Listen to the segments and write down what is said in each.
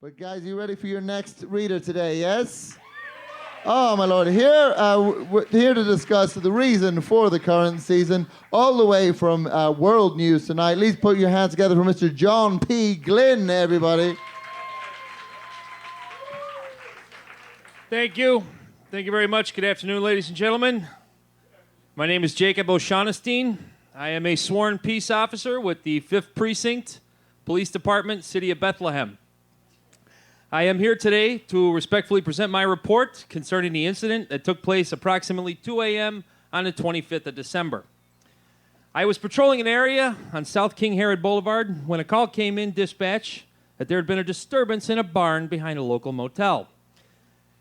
But guys, you ready for your next reader today, yes? Oh, my Lord. We're here to discuss the reason for the current season, all the way from World News tonight. Please put your hands together for Mr. John P. Glynn, everybody. Thank you. Thank you very much. Good afternoon, ladies and gentlemen. My name is Jacob O'Shaughnessy. I am a sworn peace officer with the 5th Precinct, Police Department, City of Bethlehem. I am here today to respectfully present my report concerning the incident that took place approximately 2 a.m. on the 25th of December. I was patrolling an area on South King Herod Boulevard when a call came in dispatch that there had been a disturbance in a barn behind a local motel.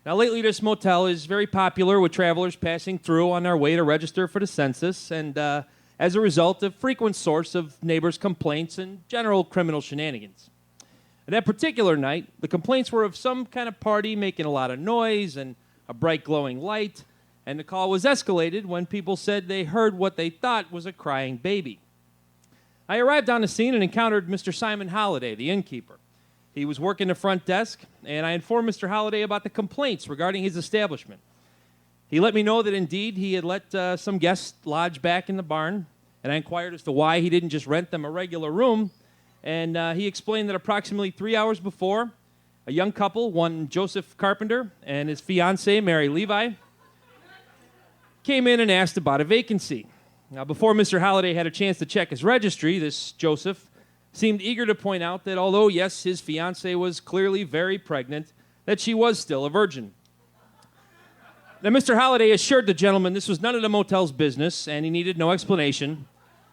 Now, lately, this motel is very popular with travelers passing through on their way to register for the census, and as a result, a frequent source of neighbors' complaints and general criminal shenanigans. And that particular night, the complaints were of some kind of party making a lot of noise and a bright glowing light, and the call was escalated when people said they heard what they thought was a crying baby. I arrived on the scene and encountered Mr. Simon Holliday, the innkeeper. He was working the front desk, and I informed Mr. Holliday about the complaints regarding his establishment. He let me know that indeed he had let some guests lodge back in the barn, and I inquired as to why he didn't just rent them a regular room. And he explained that approximately 3 hours before, a young couple, one Joseph Carpenter and his fiancée, Mary Levi, came in and asked about a vacancy. Now, before Mr. Holliday had a chance to check his registry, this Joseph seemed eager to point out that although, yes, his fiancée was clearly very pregnant, that she was still a virgin. Now, Mr. Holliday assured the gentleman this was none of the motel's business, and he needed no explanation.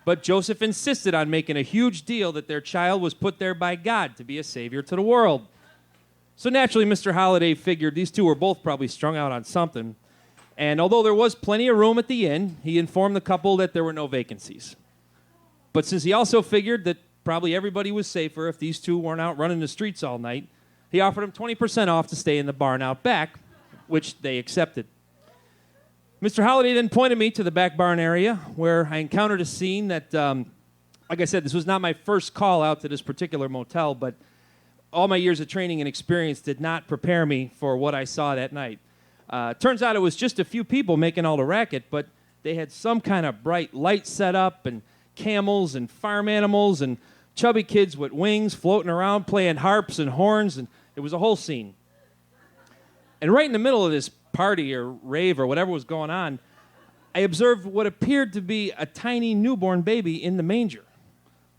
But Joseph insisted on making a huge deal that their child was put there by God to be a savior to the world. So naturally, Mr. Holliday figured these two were both probably strung out on something. And although there was plenty of room at the inn, he informed the couple that there were no vacancies. But since he also figured that probably everybody was safer if these two weren't out running the streets all night, he offered them 20% off to stay in the barn out back, which they accepted. Mr. Holliday then pointed me to the back barn area where I encountered a scene that, like I said, this was not my first call out to this particular motel, but all my years of training and experience did not prepare me for what I saw that night. Turns out it was just a few people making all the racket, but they had some kind of bright light set up and camels and farm animals and chubby kids with wings floating around playing harps and horns, and it was a whole scene. And right in the middle of this party or rave or whatever was going on, I observed what appeared to be a tiny newborn baby in the manger,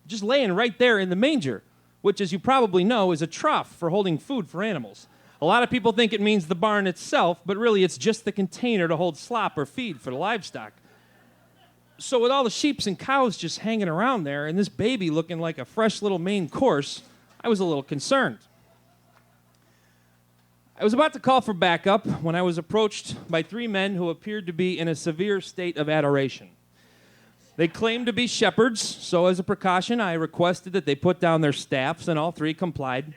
just laying right there in the manger, which, as you probably know, is a trough for holding food for animals. A lot of people think it means the barn itself, but really it's just the container to hold slop or feed for the livestock. So with all the sheeps and cows just hanging around there and this baby looking like a fresh little main course, I was a little concerned. I was about to call for backup when I was approached by 3 men who appeared to be in a severe state of adoration. They claimed to be shepherds, so as a precaution, I requested that they put down their staffs, and all 3 complied.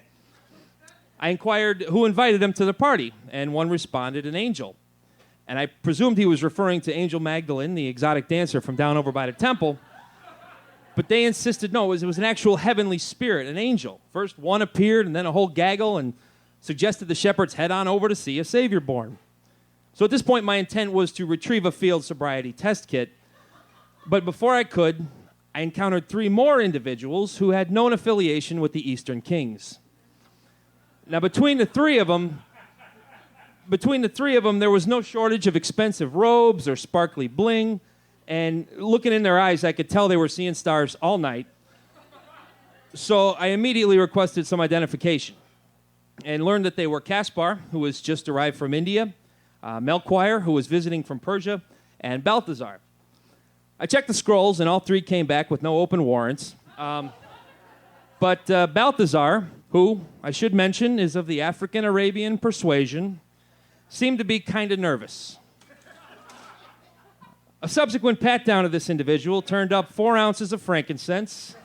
I inquired who invited them to the party, and one responded, an angel. And I presumed he was referring to Angel Magdalene, the exotic dancer from down over by the temple. But they insisted, no, it was an actual heavenly spirit, an angel. First one appeared, and then a whole gaggle, and suggested the shepherds head on over to see a savior born. So at this point, my intent was to retrieve a field sobriety test kit. But before I could, I encountered 3 more individuals who had known affiliation with the Eastern Kings. Now, between the three of them, there was no shortage of expensive robes or sparkly bling. And looking in their eyes, I could tell they were seeing stars all night. So I immediately requested some identification and learned that they were Caspar, who was just arrived from India, Melchior, who was visiting from Persia, and Balthazar. I checked the scrolls, and all 3 came back with no open warrants. But Balthazar, who, I should mention, is of the African-Arabian persuasion, seemed to be kind of nervous. A subsequent pat-down of this individual turned up 4 ounces of frankincense,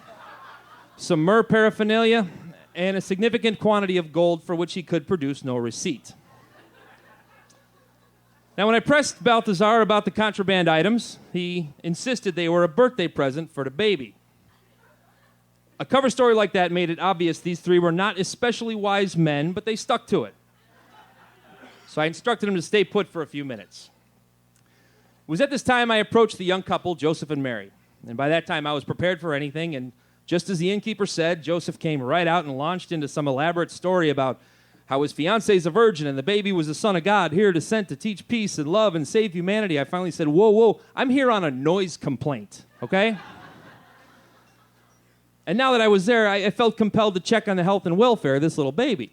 some myrrh paraphernalia, and a significant quantity of gold for which he could produce no receipt. Now, when I pressed Balthazar about the contraband items, he insisted they were a birthday present for the baby. A cover story like that made it obvious these three were not especially wise men, but they stuck to it. So I instructed them to stay put for a few minutes. It was at this time I approached the young couple, Joseph and Mary. And by that time, I was prepared for anything, and just as the innkeeper said, Joseph came right out and launched into some elaborate story about how his fiancée is a virgin and the baby was the son of God, here to sent to teach peace and love and save humanity. I finally said, whoa, I'm here on a noise complaint, okay? And now that I was there, I felt compelled to check on the health and welfare of this little baby.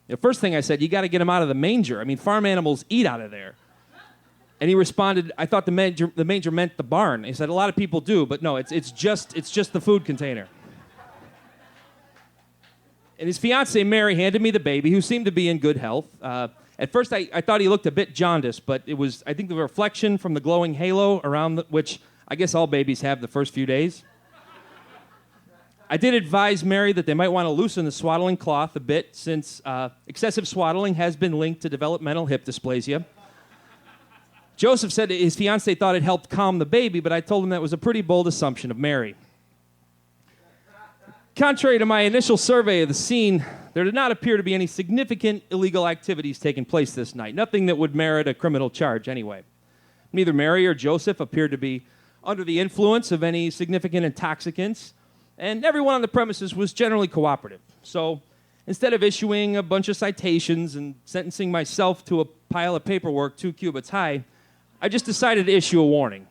The first thing I said, you got to get him out of the manger. I mean, farm animals eat out of there. And he responded, I thought the manger meant the barn. He said, a lot of people do, but no, it's just the food container. And his fiancée, Mary, handed me the baby, who seemed to be in good health. At first, I thought he looked a bit jaundiced, but it was, I think, the reflection from the glowing halo around which I guess all babies have the first few days. I did advise Mary that they might want to loosen the swaddling cloth a bit, since excessive swaddling has been linked to developmental hip dysplasia. Joseph said his fiancée thought it helped calm the baby, but I told him that was a pretty bold assumption of Mary. Contrary to my initial survey of the scene, there did not appear to be any significant illegal activities taking place this night, nothing that would merit a criminal charge anyway. Neither Mary or Joseph appeared to be under the influence of any significant intoxicants, and everyone on the premises was generally cooperative. So instead of issuing a bunch of citations and sentencing myself to a pile of paperwork 2 cubits high, I just decided to issue a warning.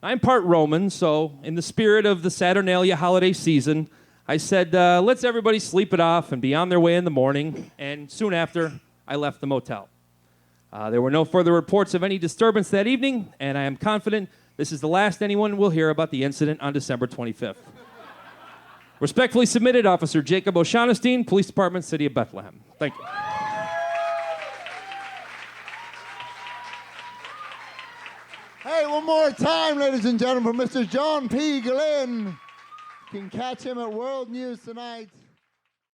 I'm part Roman, so in the spirit of the Saturnalia holiday season, I said, let's everybody sleep it off and be on their way in the morning, and soon after, I left the motel. There were no further reports of any disturbance that evening, and I am confident this is the last anyone will hear about the incident on December 25th. Respectfully submitted, Officer Jacob O'Shaughnessy, Police Department, City of Bethlehem. Thank you. Hey, one more time, ladies and gentlemen, for Mr. John P. Glynn. You can catch him at World News Tonight.